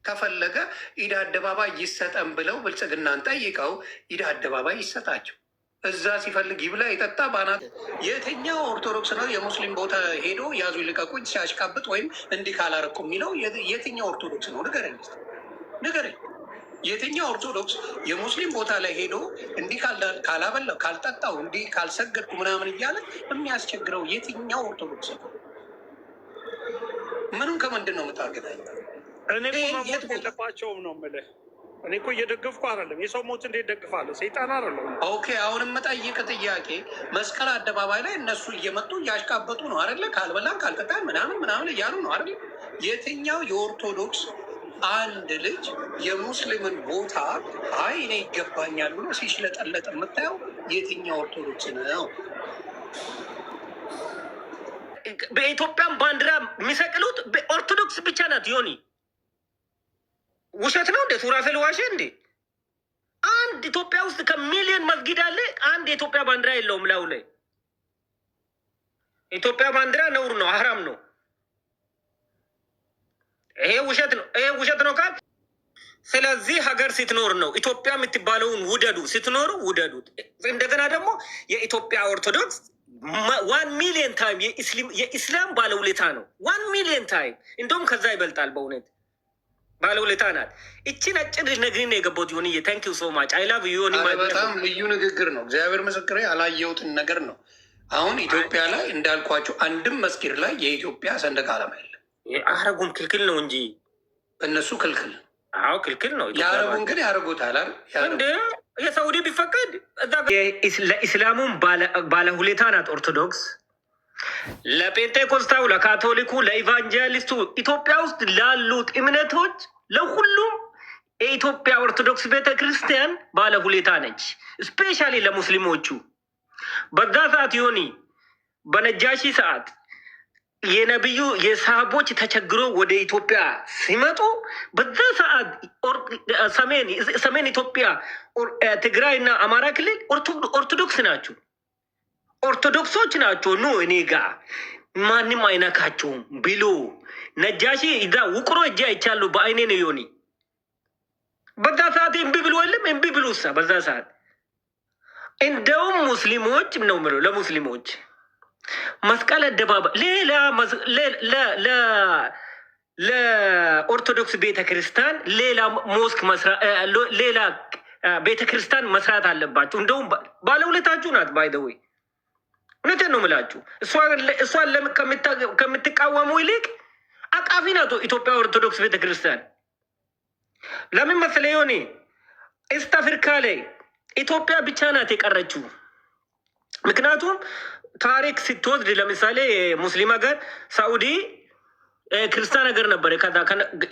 ከፈለገ ኢድ አደባባይ ይሰጠን ብለው ብልጽግናን ጠይቀው ኢድ አደባባይ ይሰጣቸው። እዛ ሲፈልግ ይብላ ይጠጣ። ባናት የትኛው ኦርቶዶክስ ነው የሙስሊም ቦታ ሄዶ ያዙ ይልቀቁኝ ሲያሽቃብጥ ወይም እንዲህ ካላረኩ የሚለው የትኛው ኦርቶዶክስ ነው? ንገረኝ ንገረኝ። የትኛው ኦርቶዶክስ የሙስሊም ቦታ ላይ ሄዶ እንዲህ ካላበላው ካልጠጣው እንዲህ ካልሰገድኩ ምናምን እያለ የሚያስቸግረው የትኛው ኦርቶዶክስ ነው? ምንም ከምንድን ነው የምታገናኝ? እኔ ሞት የለባቸውም ነው የምልህ። እኔ እኮ እየደገፍኩ አይደለም። የሰው ሞት እንዴት ደግፋለሁ? ሰይጣን አይደለም። ኦኬ፣ አሁን የምጠይቅ ጥያቄ መስቀል አደባባይ ላይ እነሱ እየመጡ እያሽቃበጡ ነው አይደለ? ካልበላን ካልጠጣን ምናምን ምናምን እያሉ ነው አይደለ? የትኛው የኦርቶዶክስ አንድ ልጅ የሙስሊምን ቦታ አይ እኔ ይገባኛል ብሎ ሲሽለጠለጥ የምታየው የትኛው ኦርቶዶክስ ነው? በኢትዮጵያን ባንዲራ የሚሰቅሉት ኦርቶዶክስ ብቻ ናት። ዮኒ ውሸት ነው እንዴ? ሱራፌል ዋሸ እንዴ? አንድ ኢትዮጵያ ውስጥ ከሚሊዮን መስጊድ አለ፣ አንድ የኢትዮጵያ ባንዲራ የለውም ላዩ ላይ። ኢትዮጵያ ባንዲራ ነውር ነው፣ አህራም ነው። ይሄ ውሸት ነው፣ ይሄ ውሸት ነው ካል ስለዚህ ሀገር ስትኖር ነው ኢትዮጵያ የምትባለውን ውደዱ፣ ስትኖሩ ውደዱት። እንደገና ደግሞ የኢትዮጵያ ኦርቶዶክስ 1 ሚሊዮን ታይም የኢስላም ባለውለታ ነው። 1 ሚሊዮን ታይም እንደውም ከዛ ይበልጣል። በእውነት ባለውለታ ናት። እችን አጭር ነግሪ ነው የገባሁት። ዮኒ ታንክ ዩ ሶ ማች አይ ላቭ ዩ ዮኒ። በጣም ልዩ ንግግር ነው። እግዚአብሔር ምስክሬ ያላየሁትን ነገር ነው። አሁን ኢትዮጵያ ላይ እንዳልኳቸው አንድም መስጊድ ላይ የኢትዮጵያ ሰንደቅ ዓላማ የለም። አረጉም ክልክል ነው እንጂ እነሱ ክልክል። አዎ ክልክል ነው። የአረቡን ግን ያደርጉታል እንደ የሳውዲ ቢፈቀድ ለኢስላሙም ባለሁሌታ ናት ኦርቶዶክስ። ለጴንጤኮስታው፣ ለካቶሊኩ፣ ለኢቫንጀሊስቱ ኢትዮጵያ ውስጥ ላሉት እምነቶች ለሁሉም የኢትዮጵያ ኦርቶዶክስ ቤተክርስቲያን ባለሁሌታ ነች። ስፔሻሊ ለሙስሊሞቹ በዛ ሰዓት ዮኒ በነጃሺ ሰዓት የነቢዩ የሳሃቦች ተቸግሮ ወደ ኢትዮጵያ ሲመጡ በዛ ሰዓት ሰሜን ኢትዮጵያ ትግራይ እና አማራ ክልል ኦርቶዶክስ ናቸው፣ ኦርቶዶክሶች ናቸው። ኑ እኔ ጋ ማንም አይነካቸውም ብሎ ነጃሺ እዛ ውቅሮ እጃ ይቻሉ በአይኔ ነው ዮኒ። በዛ ሰዓት እምቢ ብሎ የለም እምቢ ብሎ ሳ በዛ ሰዓት እንደውም ሙስሊሞች ነው ምለው ለሙስሊሞች መስቀል አደባባይ ለኦርቶዶክስ ቤተክርስቲያን ሌላ ሞስክ ሌላ ቤተክርስቲያን መስራት አለባችሁ። እንደውም ባለውለታችሁ ናት። ባይደወይ እውነቴን ነው የምላችሁ። እሷን ከምትቃወሙ ይልቅ አቃፊ ናት ኢትዮጵያ ኦርቶዶክስ ቤተክርስቲያን። ለምን መሰለህ ዮኒ? ኢስት አፍሪካ ላይ ኢትዮጵያ ብቻ ናት የቀረችው። ምክንያቱም ታሪክ ስትወስድ ለምሳሌ ሙስሊም ሀገር ሳኡዲ ክርስቲያን ሀገር ነበር።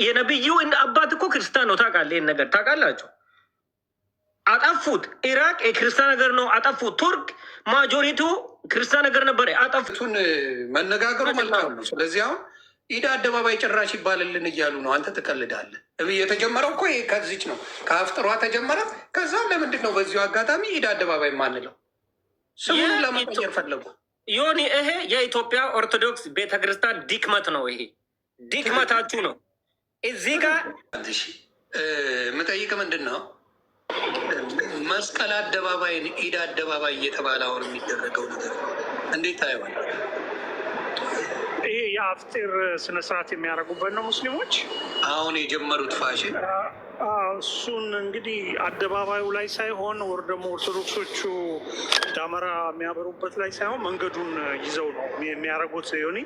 የነብዩ አባት እኮ ክርስቲያን ነው። ታውቃለህ? ይህን ነገር ታውቃላችሁ? አጠፉት። ኢራቅ የክርስቲያን ሀገር ነው፣ አጠፉት። ቱርክ ማጆሪቱ ክርስቲያን ሀገር ነበር፣ አጠፉትን። መነጋገሩ መልካም ነው። ስለዚህ አሁን ኢድ አደባባይ ጭራሽ ይባልልን እያሉ ነው። አንተ ትቀልዳለህ። የተጀመረው እኮ ከዚች ነው፣ ከአፍጥሯ ተጀመረ። ከዛ ለምንድን ነው በዚሁ አጋጣሚ ኢድ አደባባይ ማንለው? ስሙን ለመቀየር ፈለጉ ዮኒ። ይሄ የኢትዮጵያ ኦርቶዶክስ ቤተክርስቲያን ድክመት ነው። ይሄ ድክመታችሁ ነው። እዚህ ጋር የምጠይቅ ምንድን ነው መስቀል አደባባይን ኢድ አደባባይ እየተባለ አሁን የሚደረገው ነገር እንዴት ታየዋል? ይሄ የአፍጢር ስነስርዓት የሚያደርጉበት ነው ሙስሊሞች አሁን የጀመሩት ፋሽን። እሱን እንግዲህ አደባባዩ ላይ ሳይሆን ወር ደግሞ ኦርቶዶክሶቹ ዳመራ የሚያበሩበት ላይ ሳይሆን መንገዱን ይዘው ነው የሚያደርጉት። ሆኒ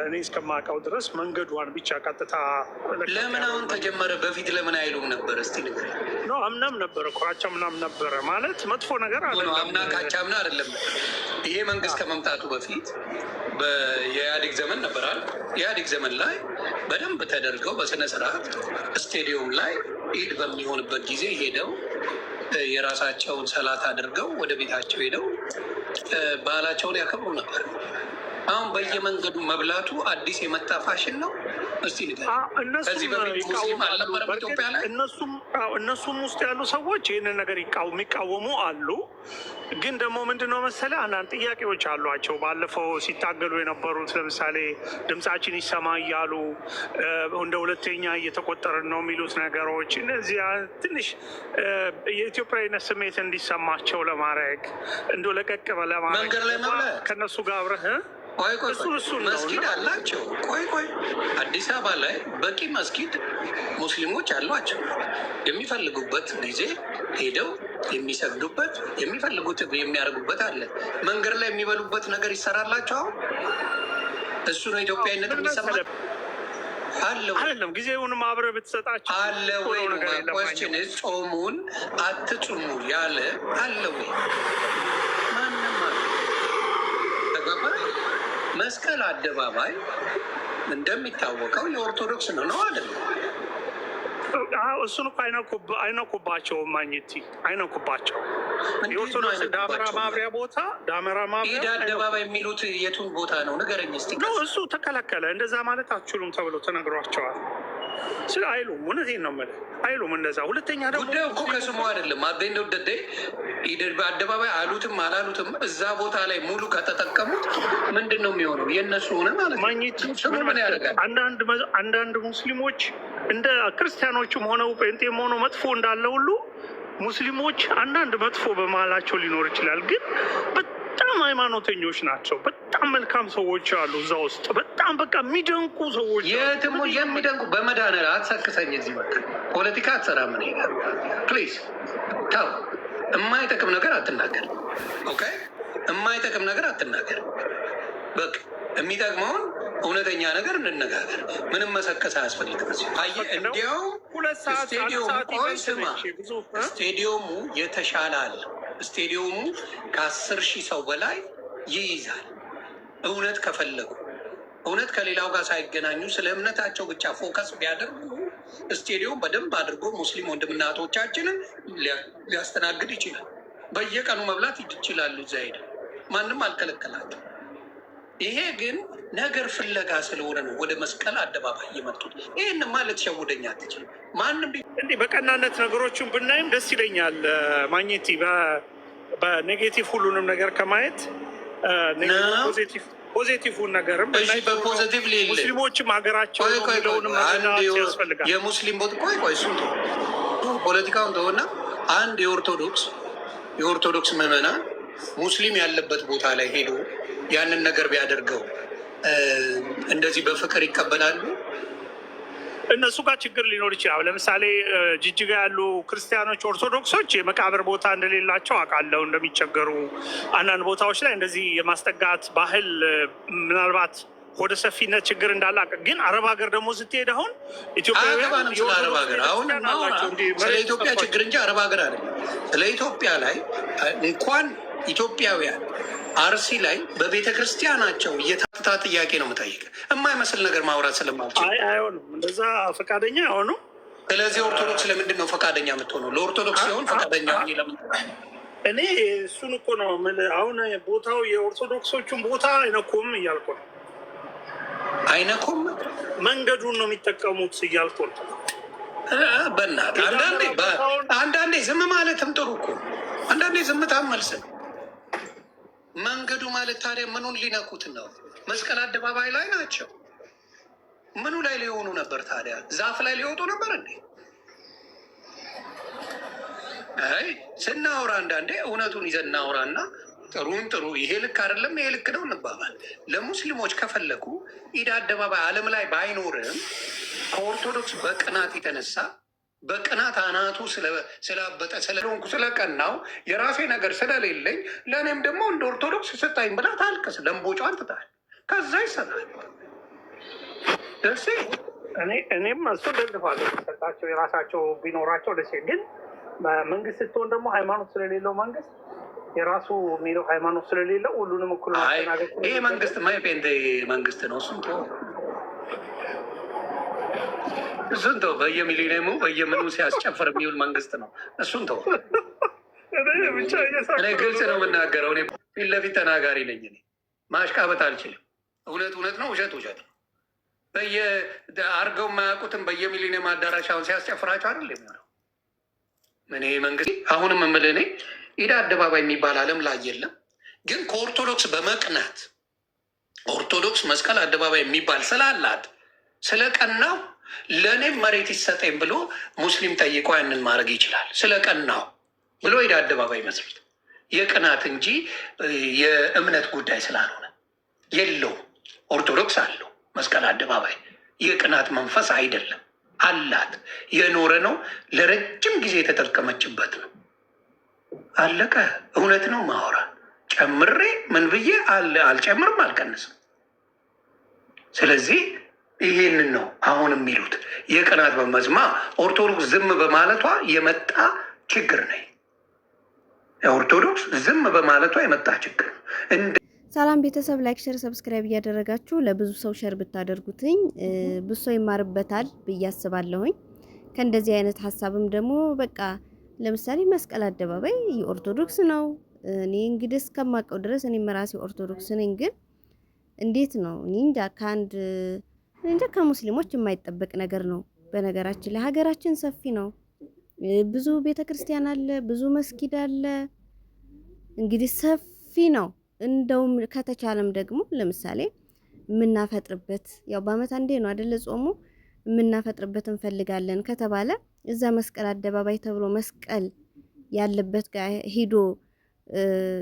እኔ እስከማውቀው ድረስ መንገዷን ብቻ ቀጥታ። ለምን አሁን ተጀመረ? በፊት ለምን አይሉም ነበር? እስቲ ንገረኝ። አምናም ነበረ እኮ አቻምናም ነበረ። ማለት መጥፎ ነገር አለ። አምና ካቻምና አይደለም። ይሄ መንግስት ከመምጣቱ በፊት የኢህአዴግ ዘመን ነበራል። ኢህአዴግ ዘመን ላይ በደንብ ተደርገው በስነ ስርዓት ስቴዲየም ላይ ኢድ በሚሆንበት ጊዜ ሄደው የራሳቸውን ሰላት አድርገው ወደ ቤታቸው ሄደው ባህላቸውን ያከብሩ ነበር። አሁን በየመንገዱ መብላቱ አዲስ የመጣ ፋሽን ነው። እስቲ ከዚህ በፊት ሙስሊም አልነበረም ኢትዮጵያ ላይ? እነሱም ውስጥ ያሉ ሰዎች ይህንን ነገር የሚቃወሙ አሉ። ግን ደግሞ ምንድነው መሰለህ አንዳንድ ጥያቄዎች አሏቸው። ባለፈው ሲታገሉ የነበሩት ለምሳሌ ድምፃችን ይሰማ እያሉ እንደ ሁለተኛ እየተቆጠርን ነው የሚሉት ነገሮች እነዚያ ትንሽ የኢትዮጵያዊነት ስሜት እንዲሰማቸው ለማድረግ እንደ ለቀቅ ለማድረግ መንገድ ላይ ከእነሱ ጋር አብረህ ቆይ መስጊድ አላቸው። ቆይ አዲስ አበባ ላይ በቂ መስጊድ ሙስሊሞች አሏቸው። የሚፈልጉበት ጊዜ ሄደው የሚሰግዱበት የሚፈልጉት የሚያደርጉበት አለ። መንገድ ላይ የሚበሉበት ነገር ይሰራላቸው። አሁን እሱ ነው ኢትዮጵያዊነት የሚሰማ አለው አይደለም። ጊዜውንም አብረህ ብትሰጣቸው አለ ወይ ነው ኮስችን። ጾሙን አትጹሙ ያለ አለ ወይ? መስቀል አደባባይ እንደሚታወቀው የኦርቶዶክስ ነው አይደለም? እሱን እኮ አይነኩባቸውም። ማግኘት አይነኩባቸው። የኦርቶዶክስ ዳመራ ማብሪያ ቦታ ዳመራ ማብሪያ ኢድ አደባባይ የሚሉት የቱን ቦታ ነው ንገረኝ እስኪ። እሱ ተከለከለ። እንደዛ ማለት አትችሉም ተብሎ ተነግሯቸዋል። ስለ አይሉም። እውነቴን ነው የምልህ አይሉም እንደዛ። ሁለተኛ ደግሞ ጉዳዩ እኮ ከስሙ አይደለም። አቤን ደውደዴ ኢድ በአደባባይ አሉትም አላሉትም እዛ ቦታ ላይ ሙሉ ከተጠቀሙት ምንድን ነው የሚሆነው? የእነሱ ሆነ ማለት ነው። ማግኘት ምን ያደርጋል? አንዳንድ ሙስሊሞች እንደ ክርስቲያኖቹም ሆነው ጴንጤም ሆነው መጥፎ እንዳለ ሁሉ ሙስሊሞች አንዳንድ መጥፎ በመሀላቸው ሊኖር ይችላል። ግን በጣም ሃይማኖተኞች ናቸው። በጣም መልካም ሰዎች አሉ እዛ ውስጥ። በጣም በቃ የሚደንቁ ሰዎች የትም የሚደንቁ በመድኃኒዓለም አትሰክሰኝ። እዚህ በቃ ፖለቲካ አትሰራ። ምን ይላል ፕሊዝ ተው። የማይጠቅም ነገር አትናገር። ኦኬ የማይጠቅም ነገር አትናገር። በቃ የሚጠቅመውን እውነተኛ ነገር እንነጋገር። ምንም መሰከስ አያስፈልግም። እንዲያውም ስቴዲየሙ የተሻለ አለ። ስቴዲየሙ ከ10,000 ሰው በላይ ይይዛል። እውነት ከፈለጉ እውነት ከሌላው ጋር ሳይገናኙ ስለ እምነታቸው ብቻ ፎከስ ቢያደርጉ ስቴዲየም በደንብ አድርጎ ሙስሊም ወንድምናቶቻችንን ሊያስተናግድ ይችላል። በየቀኑ መብላት ይችላሉ። እዛ ሄደ ማንም አልከለከላቸው። ይሄ ግን ነገር ፍለጋ ስለሆነ ነው ወደ መስቀል አደባባይ የመጡት። ይህን ማለት ሸውደኛ አትችልም። ማንም እንዲህ በቀናነት ነገሮችን ብናይም ደስ ይለኛል። ማግኘት በኔጌቲቭ ሁሉንም ነገር ከማየት ፖዚቲቭን ነገርም በፖዚቲቭ ሙስሊሞችም ሀገራቸው የሚለውንም ያስፈልጋል። የሙስሊም ቦት ቆይ እሱ ፖለቲካውን ተሆና አንድ የኦርቶዶክስ ምዕመናን ሙስሊም ያለበት ቦታ ላይ ሄዶ ያንን ነገር ቢያደርገው እንደዚህ በፍቅር ይቀበላሉ? እነሱ ጋር ችግር ሊኖር ይችላል። ለምሳሌ ጅጅጋ ያሉ ክርስቲያኖች ኦርቶዶክሶች የመቃብር ቦታ እንደሌላቸው አውቃለሁ፣ እንደሚቸገሩ አንዳንድ ቦታዎች ላይ እንደዚህ የማስጠጋት ባህል ምናልባት ወደ ሰፊነት ችግር እንዳለ ግን አረብ ሀገር ደግሞ ስትሄድ አሁን ኢትዮጵያውያን ስለ ኢትዮጵያ ችግር እንጂ አረብ ሀገር አይደለም። ስለ ኢትዮጵያ ላይ እንኳን ኢትዮጵያውያን አርሲ ላይ በቤተ ክርስቲያናቸው እየታታ ጥያቄ ነው የምጠይቅ። የማይመስል ነገር ማውራት ስለማልችል አይሆንም፣ እንደዛ ፈቃደኛ አይሆኑም። ስለዚህ ኦርቶዶክስ ለምንድን ነው ፈቃደኛ የምትሆነው? ለኦርቶዶክስ ሲሆን ፈቃደኛ ለምን? እኔ እሱን እኮ ነው የምልህ። አሁን ቦታው የኦርቶዶክሶቹን ቦታ አይነኩም እያልኩ ነው። አይነኩም፣ መንገዱን ነው የሚጠቀሙት እያልኩ ነው። በእናትህ አንዳንዴ ዝም ማለትም ጥሩ እኮ። አንዳንዴ ዝምታም መልስ ነው። መንገዱ ማለት ታዲያ ምኑን ሊነኩት ነው? መስቀል አደባባይ ላይ ናቸው። ምኑ ላይ ሊሆኑ ነበር ታዲያ? ዛፍ ላይ ሊወጡ ነበር እንዴ? አይ ስናወራ አንዳንዴ እውነቱን ይዘን እናውራና ጥሩን ጥሩ ይሄ ልክ አይደለም ይሄ ልክ ነው እንባባል። ለሙስሊሞች ከፈለጉ ኢድ አደባባይ ዓለም ላይ ባይኖርም ከኦርቶዶክስ በቅናት የተነሳ በቅናት አናቱ ስላበጠ ስለሆንኩ ስለቀናው የራሴ ነገር ስለሌለኝ ለእኔም ደግሞ እንደ ኦርቶዶክስ ስታኝ ብላ ታልቅስ፣ ለምቦጫን ትታል፣ ከዛ ይሰጣል። ደስ እኔም እሱ ደግፋለሁ። ሰጣቸው የራሳቸው ቢኖራቸው ደስ ግን መንግስት ስትሆን ደግሞ ሃይማኖት ስለሌለው መንግስት የራሱ የሚለው ሃይማኖት ስለሌለው ሁሉንም እኩል ማስተናገድ ይሄ መንግስት ማይፔንቴ መንግስት ነው። እሱን ተው። በየሚሊኒየሙ በየምኑ ሲያስጨፍር የሚውል መንግስት ነው። እሱን ተው። እኔ ግልጽ ነው የምናገረው። እኔ ፊት ለፊት ተናጋሪ ነኝ። እኔ ማሽቃበጥ አልችልም። እውነት እውነት ነው፣ ውሸት ውሸት ነው። አርገው የማያውቁትን በየሚሊኒየም አዳራሻውን ሲያስጨፍራቸው አይደል የሚሆነው? ምን መንግስት አሁንም የምልህ እኔ ኢድ አደባባይ የሚባል ዓለም ላይ የለም። ግን ከኦርቶዶክስ በመቅናት ኦርቶዶክስ መስቀል አደባባይ የሚባል ስላላት ስለ ቀናው ለእኔም መሬት ይሰጠኝ ብሎ ሙስሊም ጠይቆ ያንን ማድረግ ይችላል። ስለ ቀናው ብሎ ኢድ አደባባይ መስሉት የቅናት እንጂ የእምነት ጉዳይ ስላልሆነ የለውም። ኦርቶዶክስ አለው መስቀል አደባባይ የቅናት መንፈስ አይደለም አላት። የኖረ ነው። ለረጅም ጊዜ የተጠቀመችበት ነው። አለቀ። እውነት ነው ማወራ ጨምሬ ምን ብዬ አልጨምርም አልቀንስም። ስለዚህ ይሄንን ነው አሁን የሚሉት የቅናት በመዝማ ኦርቶዶክስ ዝም በማለቷ የመጣ ችግር ነው። ኦርቶዶክስ ዝም በማለቷ የመጣ ችግር ነው። ሰላም ቤተሰብ፣ ላይክ ሸር ሰብስክራይብ እያደረጋችሁ ለብዙ ሰው ሸር ብታደርጉትኝ ብዙ ሰው ይማርበታል ብዬ አስባለሁኝ። ከእንደዚህ አይነት ሀሳብም ደግሞ በቃ ለምሳሌ መስቀል አደባባይ የኦርቶዶክስ ነው። እኔ እንግዲህ እስከማውቀው ድረስ እኔ መራሴ ኦርቶዶክስ ነኝ። ግን እንዴት ነው እኔ እንጃ ከሙስሊሞች የማይጠበቅ ነገር ነው። በነገራችን ላይ ሀገራችን ሰፊ ነው። ብዙ ቤተክርስቲያን አለ፣ ብዙ መስጊድ አለ። እንግዲህ ሰፊ ነው። እንደውም ከተቻለም ደግሞ ለምሳሌ የምናፈጥርበት ያው በአመት አንዴ ነው አይደለ ጾሙ፣ የምናፈጥርበት እንፈልጋለን ከተባለ እዛ መስቀል አደባባይ ተብሎ መስቀል ያለበት ጋር ሄዶ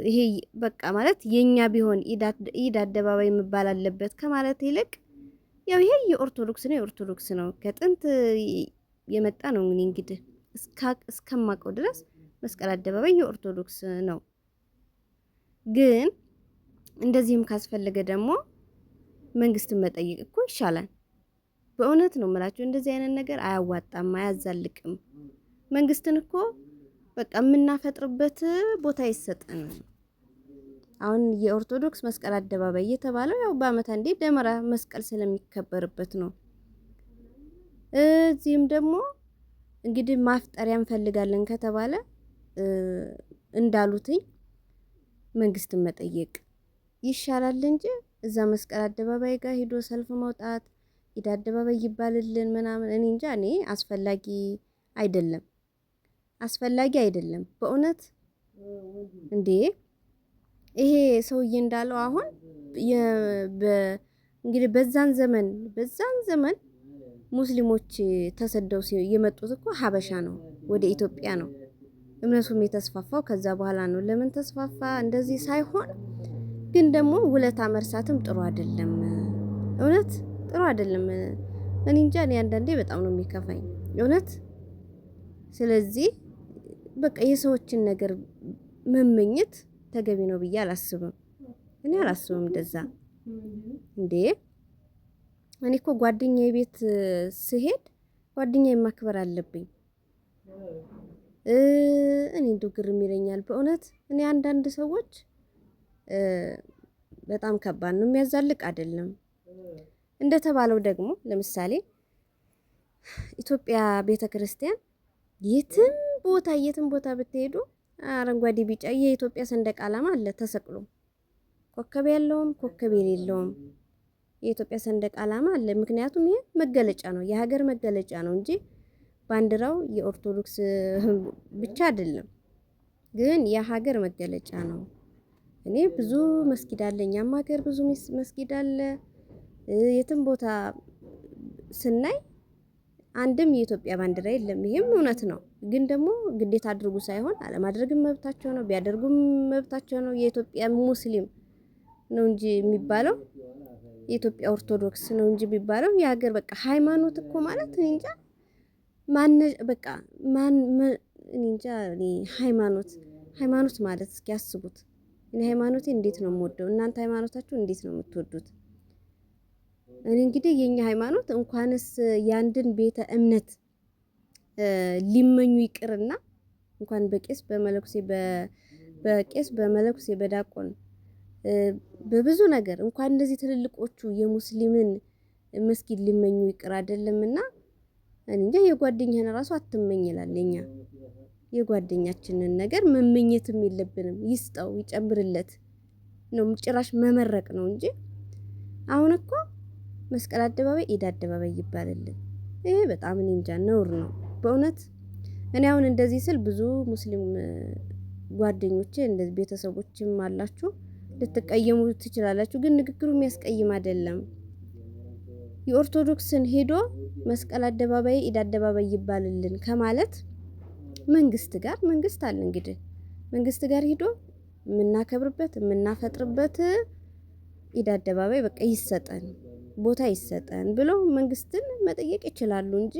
ይሄ በቃ ማለት የኛ ቢሆን ኢድ አደባባይ የሚባል አለበት ከማለት ይልቅ ያው ይሄ የኦርቶዶክስ ነው ከጥንት የመጣ ነው። እንግዲህ እስከማውቀው ድረስ መስቀል አደባባይ የኦርቶዶክስ ነው። ግን እንደዚህም ካስፈለገ ደግሞ መንግስትን መጠየቅ እኮ ይሻላል። በእውነት ነው የምላችሁ፣ እንደዚህ አይነት ነገር አያዋጣም፣ አያዛልቅም። መንግስትን እኮ በቃ የምናፈጥርበት ቦታ ይሰጠን። አሁን የኦርቶዶክስ መስቀል አደባባይ የተባለው ያው በአመት አንዴ ደመራ መስቀል ስለሚከበርበት ነው። እዚህም ደግሞ እንግዲህ ማፍጠሪያ እንፈልጋለን ከተባለ እንዳሉትኝ መንግስትን መጠየቅ ይሻላል እንጂ እዛ መስቀል አደባባይ ጋር ሄዶ ሰልፍ መውጣት ኢድ አደባባይ ይባልልን ምናምን እኔ እንጃ። እኔ አስፈላጊ አይደለም በእውነት እንዴ። ይሄ ሰውዬ እንዳለው አሁን እንግዲህ በዛን ዘመን ሙስሊሞች ተሰደው የመጡት እኮ ሀበሻ ነው፣ ወደ ኢትዮጵያ ነው። እምነቱም የተስፋፋው ከዛ በኋላ ነው። ለምን ተስፋፋ እንደዚህ ሳይሆን ግን ደግሞ ውለታ መርሳትም ጥሩ አይደለም። እውነት ጥሩ አይደለም። እኔ እንጃ፣ እኔ አንዳንዴ በጣም ነው የሚከፋኝ እውነት። ስለዚህ በቃ የሰዎችን ነገር መመኘት ተገቢ ነው ብዬ አላስብም። እኔ አላስብም እንደዛ እንዴ። እኔ እኮ ጓደኛዬ ቤት ስሄድ ጓደኛዬን ማክበር አለብኝ። እኔ እንደው ግርም ይለኛል በእውነት። እኔ አንዳንድ ሰዎች በጣም ከባድ ነው፣ የሚያዛልቅ አይደለም። እንደተባለው ደግሞ ለምሳሌ ኢትዮጵያ ቤተክርስቲያን የትም ቦታ ብትሄዱ አረንጓዴ ቢጫ የኢትዮጵያ ሰንደቅ ዓላማ አለ ተሰቅሎ፣ ኮከብ ያለውም ኮከብ የሌለውም የኢትዮጵያ ሰንደቅ ዓላማ አለ። ምክንያቱም ይሄ መገለጫ ነው፣ የሀገር መገለጫ ነው እንጂ ባንዲራው የኦርቶዶክስ ብቻ አይደለም፣ ግን የሀገር መገለጫ ነው። እኔ ብዙ መስጊድ አለ፣ እኛም ሀገር ብዙ መስጊድ አለ። የትም ቦታ ስናይ አንድም የኢትዮጵያ ባንዲራ የለም። ይሄም እውነት ነው። ግን ደግሞ ግዴታ አድርጉ ሳይሆን አለማድረግም መብታቸው ነው፣ ቢያደርጉም መብታቸው ነው። የኢትዮጵያ ሙስሊም ነው እንጂ የሚባለው የኢትዮጵያ ኦርቶዶክስ ነው እንጂ የሚባለው የሀገር በቃ ሃይማኖት እኮ ማለት እኔ እንጃ እንጃ። እኔ ሃይማኖት ማለት እስኪ ያስቡት። እኔ ሃይማኖቴ እንዴት ነው የምወደው፣ እናንተ ሃይማኖታችሁ እንዴት ነው የምትወዱት? እኔ እንግዲህ የኛ ሃይማኖት እንኳንስ ያንድን ቤተ እምነት ሊመኙ ይቅርና እንኳን በቄስ በመለኩሴ በዳቆን በብዙ ነገር እንኳን እንደዚህ ትልልቆቹ የሙስሊምን መስጊድ ሊመኙ ይቅር አይደለምና እንጃ። የጓደኛህን ራሱ አትመኝ ይላል። እኛ የጓደኛችንን ነገር መመኘትም የለብንም። ይስጠው ይጨምርለት ነው ጭራሽ መመረቅ ነው እንጂ አሁን እኮ መስቀል አደባባይ ኢድ አደባባይ ይባልልን። ይሄ በጣም እኔ እንጃ ነውር ነው በእውነት። እኔ አሁን እንደዚህ ስል ብዙ ሙስሊም ጓደኞቼ እንደዚህ ቤተሰቦችም አላችሁ ልትቀየሙ ትችላላችሁ፣ ግን ንግግሩ የሚያስቀይም አይደለም። የኦርቶዶክስን ሄዶ መስቀል አደባባይ ኢድ አደባባይ ይባልልን ከማለት መንግስት አለ እንግዲህ መንግስት ጋር ሄዶ የምናከብርበት የምናፈጥርበት ኢድ አደባባይ በቃ ይሰጠን ቦታ ይሰጠን ብለው መንግስትን መጠየቅ ይችላሉ እንጂ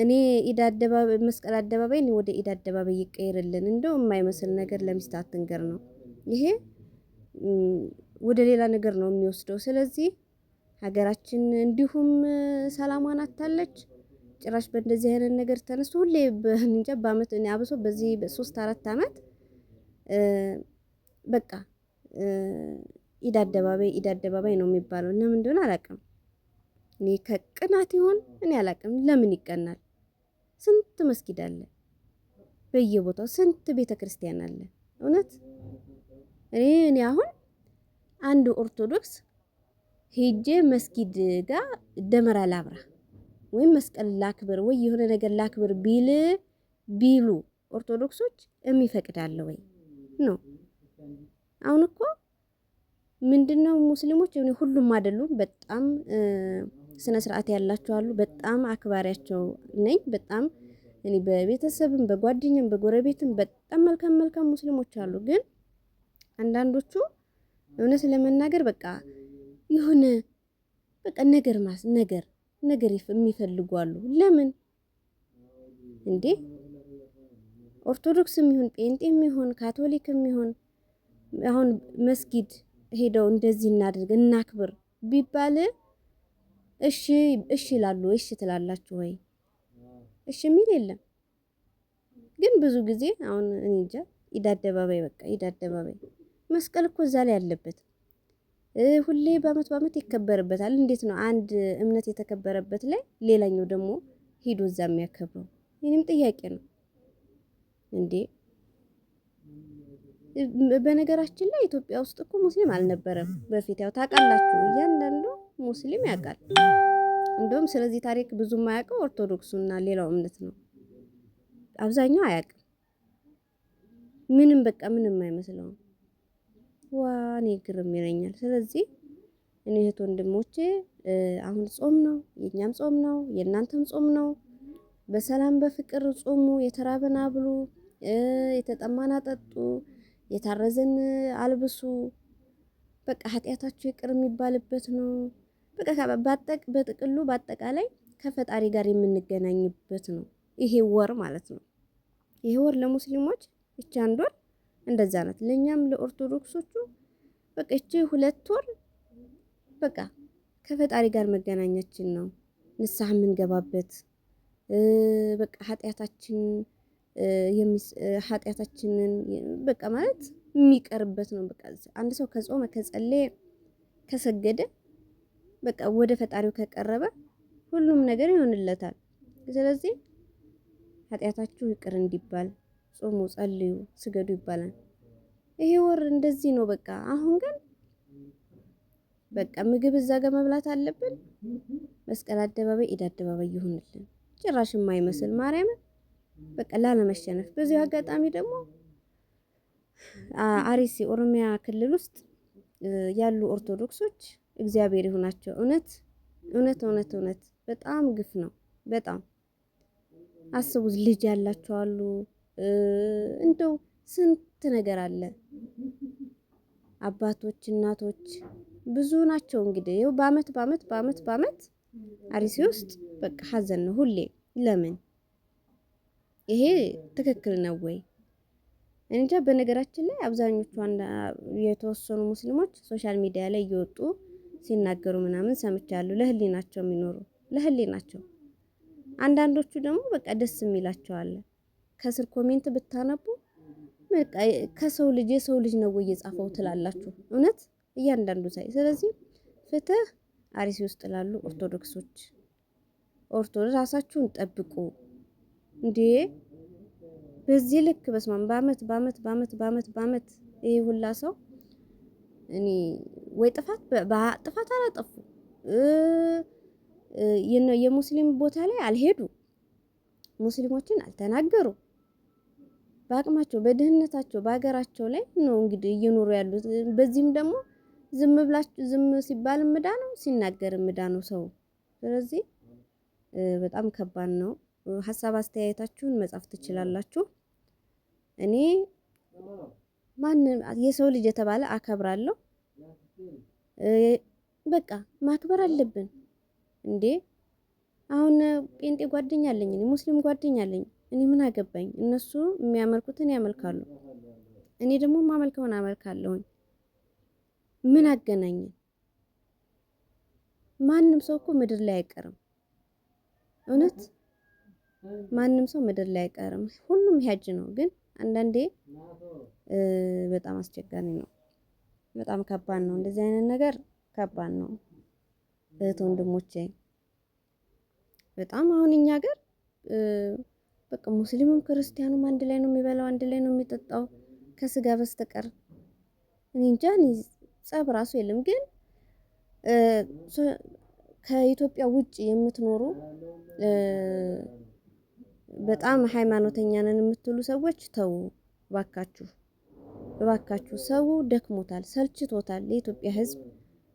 እኔ ኢድ አደባባይ መስቀል አደባባይ እኔ ወደ ኢድ አደባባይ ይቀየርልን እንደው የማይመስል ነገር ለሚስት አትንገር ነው። ይሄ ወደ ሌላ ነገር ነው የሚወስደው። ስለዚህ ሀገራችን እንዲሁም ሰላሟን አታለች። ጭራሽ በእንደዚህ አይነት ነገር ተነስቶ ሁሌ በእንጃ በአመት እኔ አብሶ በዚህ በ3-4 አመት በቃ ኢድ አደባባይ ነው የሚባለው። ለምን እንደሆነ አላውቅም። እኔ ከቅናት ይሆን እኔ አላውቅም። ለምን ይቀናል? ስንት መስጊድ አለ በየቦታው፣ ስንት ቤተክርስቲያን አለ። እውነት እኔ አሁን አንድ ኦርቶዶክስ ሄጄ መስጊድ ጋር ደመራ ላብራ ወይም መስቀል ላክብር ወይ የሆነ ነገር ላክብር ቢሉ ኦርቶዶክሶች የሚፈቅዳለ ወይ ነው? አሁን እኮ ምንድነው ሙስሊሞች ሁሉም አይደሉም፣ በጣም ስነ ስርዓት ያላቸው አሉ። በጣም አክባሪያቸው ነኝ። በጣም እኔ በቤተሰብም በጓደኛም በጎረቤትም በጣም መልካም ሙስሊሞች አሉ። ግን አንዳንዶቹ እውነት ለመናገር በቃ የሆነ በቃ ነገር የሚፈልጉ አሉ። ለምን እንዴ? ኦርቶዶክስም ይሁን ጴንጤም ይሁን ካቶሊክም ይሁን አሁን መስጊድ ሄደው እንደዚህ እናድርግ እናክብር ቢባል እሺ ይላሉ። እሺ ትላላችሁ ወይ? እሺ የሚል የለም። ግን ብዙ ጊዜ አሁን እንጃ ኢድ አደባባይ በቃ ኢድ አደባባይ መስቀል እኮ እዛ ላይ ያለበት ሁሌ በአመት ይከበርበታል። እንዴት ነው አንድ እምነት የተከበረበት ላይ ሌላኛው ደግሞ ሄዶ እዛ የሚያከብረው? የኔም ጥያቄ ነው እንዴ። በነገራችን ላይ ኢትዮጵያ ውስጥ እኮ ሙስሊም አልነበረም በፊት። ያው ታውቃላችሁ፣ እያንዳንዱ ሙስሊም ያውቃል። እንደውም ስለዚህ ታሪክ ብዙ የማያውቀው ኦርቶዶክሱና ሌላው እምነት ነው። አብዛኛው አያውቅም። ምንም አይመስለውም። እኔ ግርም ይለኛል። ስለዚህ እኔ እህት ወንድሞቼ አሁን ጾም ነው፣ የኛም ጾም ነው፣ የእናንተም ጾም ነው። በሰላም በፍቅር ጾሙ። የተራበን አብሉ፣ የተጠማን አጠጡ፣ የታረዘን አልብሱ። በቃ ኃጢአታችሁ ይቅር የሚባልበት ነው። በቃ በጥቅሉ በአጠቃላይ ከፈጣሪ ጋር የምንገናኝበት ነው ይሄ ወር ማለት ነው። ይሄ ወር ለሙስሊሞች እቺ አንድ ወር እንደዛ ናት። ለኛም ለኦርቶዶክሶቹ በቃ እቺ 2 ወር በቃ ከፈጣሪ ጋር መገናኛችን ነው። ንስሐ የምንገባበት በቃ ኃጢአታችንን በቃ ማለት የሚቀርበት ነው። በቃ አንድ ሰው ከጾመ ከጸለየ ከሰገደ በቃ ወደ ፈጣሪው ከቀረበ ሁሉም ነገር ይሆንለታል። ስለዚህ ኃጢአታችሁ ይቅር እንዲባል ጾሙ፣ ጸልዩ፣ ስገዱ ይባላል። ይሄ ወር እንደዚህ ነው በቃ። አሁን ግን በቃ ምግብ እዛ ጋር መብላት አለብን። መስቀል አደባባይ ኢድ አደባባይ ይሁንልን። ጭራሽ የማይመስል ማርያምን በቃ ላለመሸነፍ። በዚህ አጋጣሚ ደግሞ አርሲ ኦሮሚያ ክልል ውስጥ ያሉ ኦርቶዶክሶች እግዚአብሔር ይሁናቸው። እውነት በጣም ግፍ ነው። በጣም አስቡት። ልጅ ያላቸው አሉ። እንደው ስንት ነገር አለ። አባቶች፣ እናቶች ብዙ ናቸው። እንግዲህ ይኸው በአመት አርሲ ውስጥ በቃ ሀዘን ነው ሁሌ። ለምን ይሄ ትክክል ነው ወይ? እንጃ። በነገራችን ላይ አብዛኞቹ የተወሰኑ ሙስሊሞች ሶሻል ሚዲያ ላይ እየወጡ ሲናገሩ ምናምን ሰምቻለሁ። ለህሊናቸው የሚኖሩ ለህሊናቸው። አንዳንዶቹ ደግሞ በቃ ደስ የሚላቸው አለ። ከስር ኮሜንት ብታነቡ በቃ የሰው ልጅ ነው ወይ የጻፈው ትላላችሁ። እውነት እያንዳንዱ ሳይ። ስለዚህ ፍትህ አርሲ ውስጥ ላሉ ኦርቶዶክሶች ራሳችሁን ጠብቁ እንዴ! በዚህ ልክ በስማም በአመት ይሄ ሁላ ሰው እኔ ወይ ጥፋት አላጠፉ የሙስሊም ቦታ ላይ አልሄዱ፣ ሙስሊሞችን አልተናገሩ። በአቅማቸው በድህነታቸው በሀገራቸው ላይ ነው እንግዲህ እየኖሩ ያሉት። በዚህም ደግሞ ዝም ሲባል ምዳ ነው፣ ሲናገር ምዳ ነው ሰው። ስለዚህ በጣም ከባድ ነው። ሀሳብ አስተያየታችሁን መጻፍ ትችላላችሁ። እኔ ማንም የሰው ልጅ የተባለ አከብራለሁ። በቃ ማክበር አለብን እንዴ። አሁን ጴንጤ ጓደኛ አለኝ፣ እኔ ሙስሊም ጓደኛ አለኝ። እኔ ምን አገባኝ? እነሱ የሚያመልኩትን ያመልካሉ፣ እኔ ደግሞ ማመልከውን አመልካለሁኝ። ምን አገናኘን? ማንም ሰው እኮ ምድር ላይ አይቀርም። እውነት ማንም ሰው ምድር ላይ አይቀርም። ሁሉም ሂያጅ ነው። ግን አንዳንዴ በጣም አስቸጋሪ ነው። በጣም ከባድ ነው። እንደዚህ አይነት ነገር ከባድ ነው እህት ወንድሞቼ። በጣም አሁን እኛ ሀገር በቃ ሙስሊሙም ክርስቲያኑም አንድ ላይ ነው የሚበላው፣ አንድ ላይ ነው የሚጠጣው ከስጋ በስተቀር። እኔ እንጃ ጸብ ራሱ የለም። ግን ከኢትዮጵያ ውጭ የምትኖሩ በጣም ሃይማኖተኛ ነን የምትሉ ሰዎች ተው እባካችሁ፣ እባካችሁ። ሰው ደክሞታል፣ ሰልችቶታል። የኢትዮጵያ ሕዝብ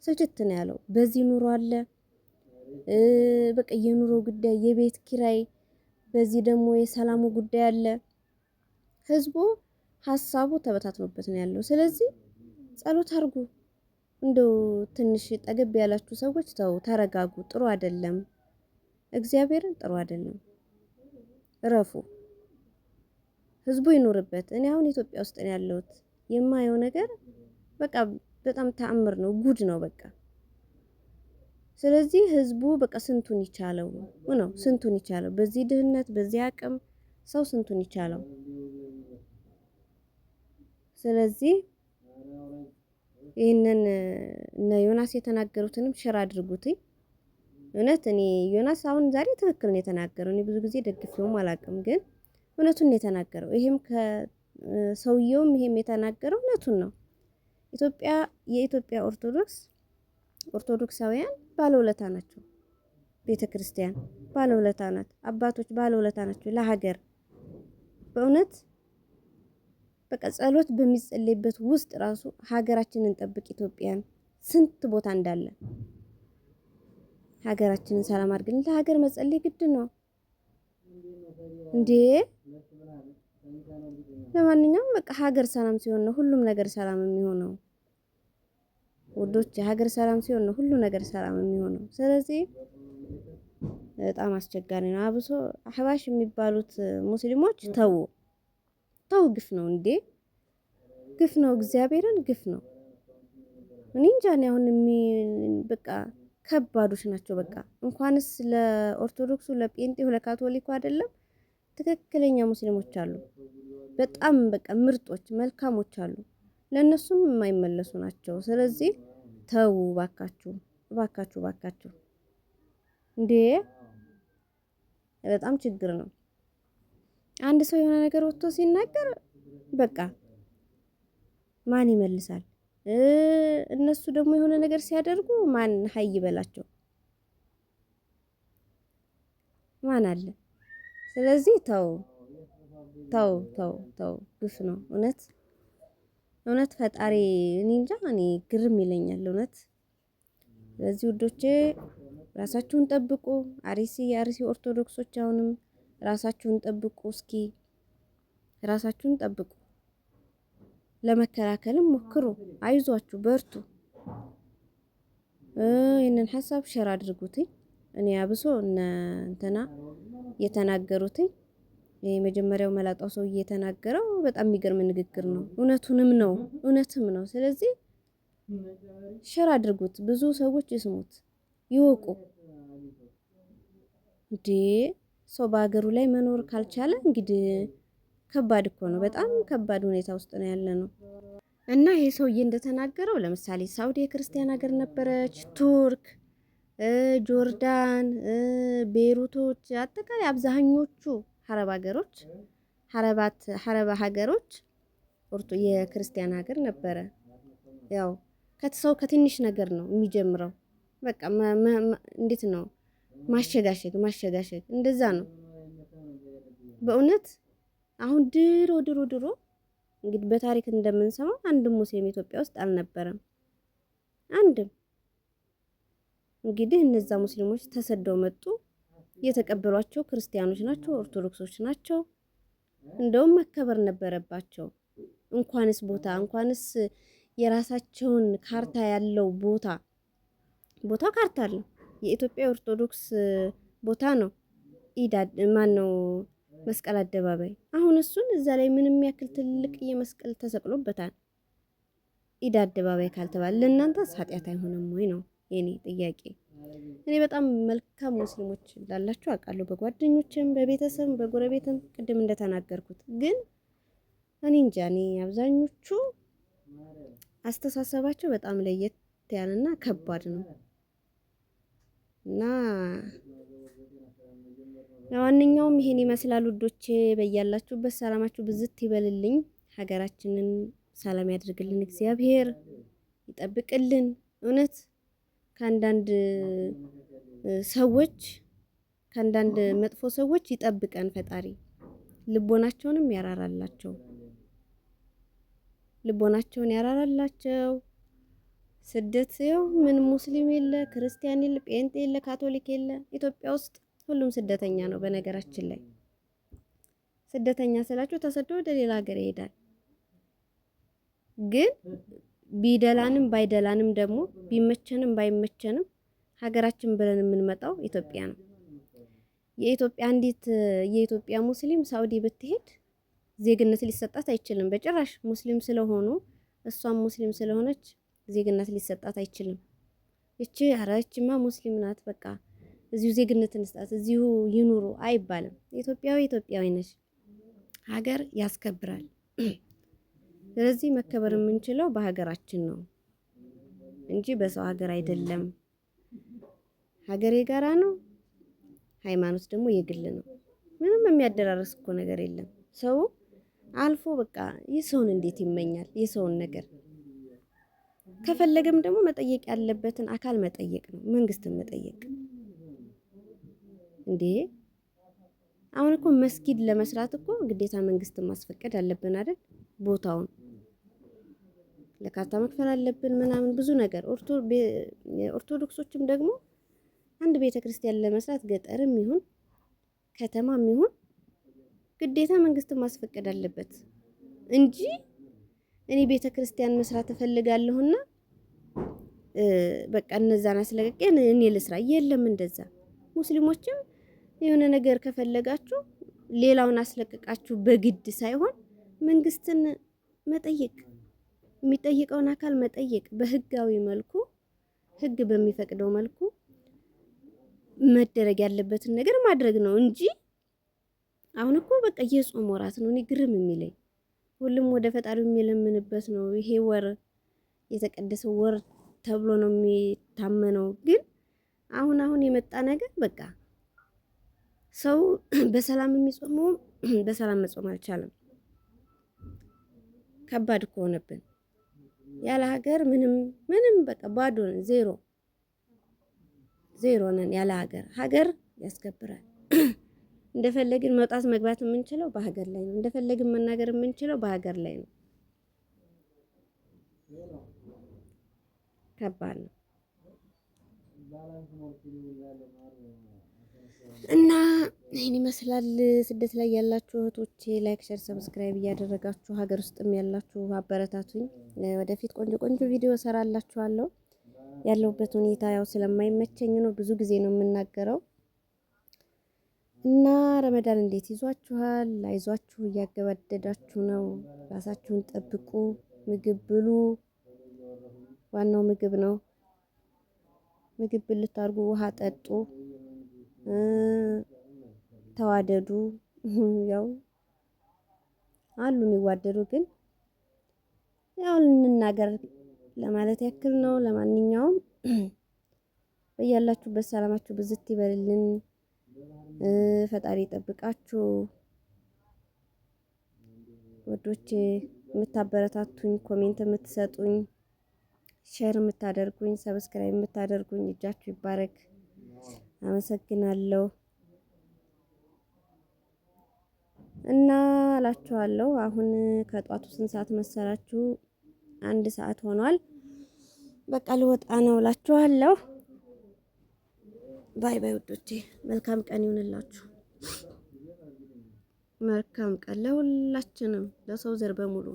ስልችት ነው ያለው። በዚህ ኑሮ አለ በቃ የኑሮ ጉዳይ፣ የቤት ኪራይ፣ በዚህ ደግሞ የሰላሙ ጉዳይ አለ። ሕዝቡ ሀሳቡ ተበታትኖበት ነው ያለው። ስለዚህ ጸሎት አድርጉ። እንደው ትንሽ ጠገብ ያላችሁ ሰዎች ተው፣ ተረጋጉ። ጥሩ አይደለም፣ እግዚአብሔርን ጥሩ አይደለም። እረፉ። ህዝቡ ይኖርበት። እኔ አሁን ኢትዮጵያ ውስጥ ነው ያለሁት። የማየው ነገር በቃ በጣም ተአምር ነው፣ ጉድ ነው በቃ። ስለዚህ ህዝቡ በቃ ስንቱን ይቻለው ነው፣ ስንቱን ይቻለው። በዚህ ድህነት፣ በዚህ አቅም ሰው ስንቱን ይቻለው። ስለዚህ ይህንን እነ ዮናስ የተናገሩትንም ሽር አድርጉትኝ። እውነት እኔ ዮናስ አሁን ዛሬ ትክክል ነው የተናገረው። እኔ ብዙ ጊዜ ደግፌውም አላውቅም፣ ግን እውነቱን ነው የተናገረው። ይሄም ከሰውየውም ይሄም የተናገረው እውነቱን ነው። የኢትዮጵያ ኦርቶዶክሳውያን ባለውለታ ናቸው። ቤተክርስቲያን ባለውለታ ናት። አባቶች ባለውለታ ናቸው ለሀገር። በእውነት በቃ ጸሎት በሚጸለይበት ውስጥ ራሱ ሀገራችንን ጠብቅ ኢትዮጵያን፣ ስንት ቦታ እንዳለ ሀገራችንን ሰላም አድርግልን። ለሀገር መጸለይ ግድ ነው እንዴ። ለማንኛውም በቃ ሀገር ሰላም ሲሆን ነው ሁሉም ነገር ሰላም የሚሆነው ውዶች። ሀገር ሰላም ሲሆን ነው ሁሉ ነገር ሰላም የሚሆነው። ስለዚህ በጣም አስቸጋሪ ነው። አብሶ አህባሽ የሚባሉት ሙስሊሞች ተው፣ ግፍ ነው እንዴ፣ ግፍ ነው። እግዚአብሔርን ግፍ ነው። እኔ እንጃ አሁን በቃ ከባዶች ናቸው። በቃ እንኳንስ ለኦርቶዶክሱ፣ ለጴንጤው፣ ለካቶሊኩ አይደለም ትክክለኛ ሙስሊሞች አሉ። በጣም በቃ ምርጦች፣ መልካሞች አሉ። ለነሱም የማይመለሱ ናቸው። ስለዚህ ተው ባካችሁ፣ ባካችሁ፣ ባካችሁ እንዴ በጣም ችግር ነው። አንድ ሰው የሆነ ነገር ወጥቶ ሲናገር በቃ ማን ይመልሳል? እነሱ ደግሞ የሆነ ነገር ሲያደርጉ ማን ሀይ ይበላቸው? ማን አለ? ስለዚህ ተው፣ ግፍ ነው እውነት ፈጣሪ እኔ እንጃ፣ እኔ ግርም ይለኛል እውነት። ስለዚህ ውዶቼ ራሳችሁን ጠብቁ። የአርሲ ኦርቶዶክሶች አሁንም ራሳችሁን ጠብቁ። እስኪ ራሳችሁን ጠብቁ። ለመከላከልም ሞክሩ። አይዟችሁ፣ በርቱ። ይህንን ሀሳብ ሸር አድርጉትኝ። እኔ አብሶ እንትና የተናገሩትኝ የመጀመሪያው መላጣው ሰውዬ የተናገረው በጣም የሚገርም ንግግር ነው። እውነትም ነው። ስለዚህ ሸር አድርጉት፣ ብዙ ሰዎች ይስሙት፣ ይወቁ። እንዴ ሰው በሀገሩ ላይ መኖር ካልቻለ እንግዲህ ከባድ እኮ ነው። በጣም ከባድ ሁኔታ ውስጥ ነው ያለ ነው። እና ይሄ ሰውዬ እንደተናገረው ለምሳሌ ሳውዲ የክርስቲያን ሀገር ነበረች፣ ቱርክ፣ ጆርዳን፣ ቤይሩቶች፣ አጠቃላይ አብዛኞቹ ሀረብ ሀገሮች የክርስቲያን ሀገር ነበረ። ያው ከተሰው ከትንሽ ነገር ነው የሚጀምረው። በቃ እንዴት ነው ማሸጋሸግ እንደዛ ነው በእውነት። አሁን ድሮ እንግዲህ በታሪክ እንደምንሰማው አንድም ሙስሊም ኢትዮጵያ ውስጥ አልነበረም። አንድም እንግዲህ እነዛ ሙስሊሞች ተሰደው መጡ። የተቀበሏቸው ክርስቲያኖች ናቸው፣ ኦርቶዶክሶች ናቸው። እንደውም መከበር ነበረባቸው። እንኳንስ የራሳቸውን ካርታ ያለው ቦታው ካርታ አለው። የኢትዮጵያ ኦርቶዶክስ ቦታ ነው ማነው መስቀል አደባባይ። አሁን እሱን እዛ ላይ ምንም ያክል ትልቅ የመስቀል ተሰቅሎበታል። ኢድ አደባባይ ካልተባለ ለእናንተ ኃጢአት አይሆንም ወይ ነው የኔ ጥያቄ። እኔ በጣም መልካም ሙስሊሞች እንዳላችሁ አውቃለሁ፣ በጓደኞችም በቤተሰብም በጎረቤትም ቅድም እንደተናገርኩት። ግን እኔ እንጃ አብዛኞቹ አስተሳሰባቸው በጣም ለየት ያለና ከባድ ነው እና ለማንኛውም ይሄን ይመስላል ውዶቼ። በያላችሁበት ሰላማችሁ ብዝት ይበልልኝ። ሀገራችንን ሰላም ያድርግልን፣ እግዚአብሔር ይጠብቅልን። እውነት ከአንዳንድ መጥፎ ሰዎች ይጠብቀን ፈጣሪ። ልቦናቸውን ያራራላቸው። ስደት ያው ምን ሙስሊም የለ፣ ክርስቲያን የለ፣ ጴንጤ የለ፣ ካቶሊክ የለ። ኢትዮጵያ ውስጥ ሁሉም ስደተኛ ነው። በነገራችን ላይ ስደተኛ ስላችሁ ተሰዶ ወደ ሌላ ሀገር ይሄዳል። ግን ቢደላንም ባይደላንም ደግሞ ቢመቸንም ባይመቸንም ሀገራችን ብለን የምንመጣው ኢትዮጵያ ነው። አንዲት የኢትዮጵያ ሙስሊም ሳውዲ ብትሄድ ዜግነት ሊሰጣት አይችልም በጭራሽ። ሙስሊም ስለሆኑ እሷም ሙስሊም ስለሆነች ዜግነት ሊሰጣት አይችልም። እቺማ ሙስሊም ናት በቃ እዚሁ ዜግነት እንስጣት እዚሁ ይኑሩ አይባልም። ኢትዮጵያዊ ነች። ሀገር ያስከብራል። ስለዚህ መከበር የምንችለው በሀገራችን ነው እንጂ በሰው ሀገር አይደለም። ሀገር የጋራ ነው፣ ሃይማኖት ደግሞ የግል ነው። ምንም የሚያደራርስ እኮ ነገር የለም። ሰው አልፎ በቃ የሰውን እንዴት ይመኛል? የሰውን ነገር ከፈለገም ደግሞ መጠየቅ ያለበትን አካል መጠየቅ ነው፣ መንግስትን መጠየቅ እንዴ። አሁን እኮ መስጊድ ለመስራት እኮ ግዴታ መንግስትን ማስፈቀድ አለብን አይደል? ቦታውን ለካርታ መክፈል አለብን ምናምን ብዙ ነገር። ኦርቶዶክሶችም ደግሞ አንድ ቤተክርስቲያን ለመስራት ገጠርም ይሁን ከተማም ይሁን ግዴታ መንግስትን ማስፈቀድ አለበት እንጂ እኔ ቤተክርስቲያን መስራት እፈልጋለሁና በቃ እነዛን አስለቀቄ እኔ ልስራ። የለም እንደዛ። ሙስሊሞችም የሆነ ነገር ከፈለጋችሁ ሌላውን አስለቀቃችሁ በግድ ሳይሆን መንግስትን መጠየቅ፣ የሚጠይቀውን አካል መጠየቅ፣ በህጋዊ መልኩ ህግ በሚፈቅደው መልኩ መደረግ ያለበትን ነገር ማድረግ ነው እንጂ አሁን እኮ በቃ የጾም ወራት ነው። እኔ ግርም የሚለኝ ሁሉም ወደ ፈጣሪው የሚለምንበት ነው። ይሄ ወር የተቀደሰው ወር ተብሎ ነው የሚታመነው። ግን አሁን የመጣ ነገር በቃ ሰው በሰላም የሚጾመው በሰላም መጾም አልቻለም። ከባድ እኮ ሆነብን። ያለ ሀገር ምንም በቃ ባዶ ነን፣ ዜሮ ነን ያለ ሀገር ያስከብራል። እንደፈለግን መውጣት መግባት የምንችለው በሀገር ላይ ነው። እንደፈለግን መናገር የምንችለው በሀገር ላይ ነው። ከባድ ነው እና ይህን ይመስላል። ስደት ላይ ያላችሁ እህቶቼ ላይክ፣ ሼር፣ ሰብስክራይብ እያደረጋችሁ ሀገር ውስጥም ያላችሁ አበረታቱኝ። ወደፊት ቆንጆ ቪዲዮ እሰራላችኋለሁ። ያለሁበት ሁኔታ ያው ስለማይመቸኝ ነው ብዙ ጊዜ ነው የምናገረው። እና ረመዳን እንዴት ይዟችኋል? አይዟችሁ፣ እያገባደዳችሁ ነው። ራሳችሁን ጠብቁ፣ ምግብ ብሉ። ዋናው ምግብ ነው። ምግብ ልታርጉ፣ ውሃ ጠጡ፣ ተዋደዱ። ያው አሉ የሚዋደዱ ግን ያው ልንናገር ለማለት ያክል ነው። ለማንኛውም በያላችሁበት ሰላማችሁ ብዝት ይበልልን። ፈጣሪ ጠብቃችሁ። ወዶቼ የምታበረታቱኝ፣ ኮሜንት የምትሰጡኝ፣ ሼር የምታደርጉኝ ሰብስክራይብ የምታደርጉኝ እጃችሁ ይባረክ። አመሰግናለሁ እና እላችኋለሁ። አሁን ከጧቱ ስንት ሰዓት መሰላችሁ? 1 ሰዓት ሆኗል። በቃ ልወጣ ነው እላችኋለሁ። ባይ ባይ ውዶቼ፣ መልካም ቀን ይሁንላችሁ። መልካም ቀን ለሁላችንም፣ ለሰው ዘር በሙሉ።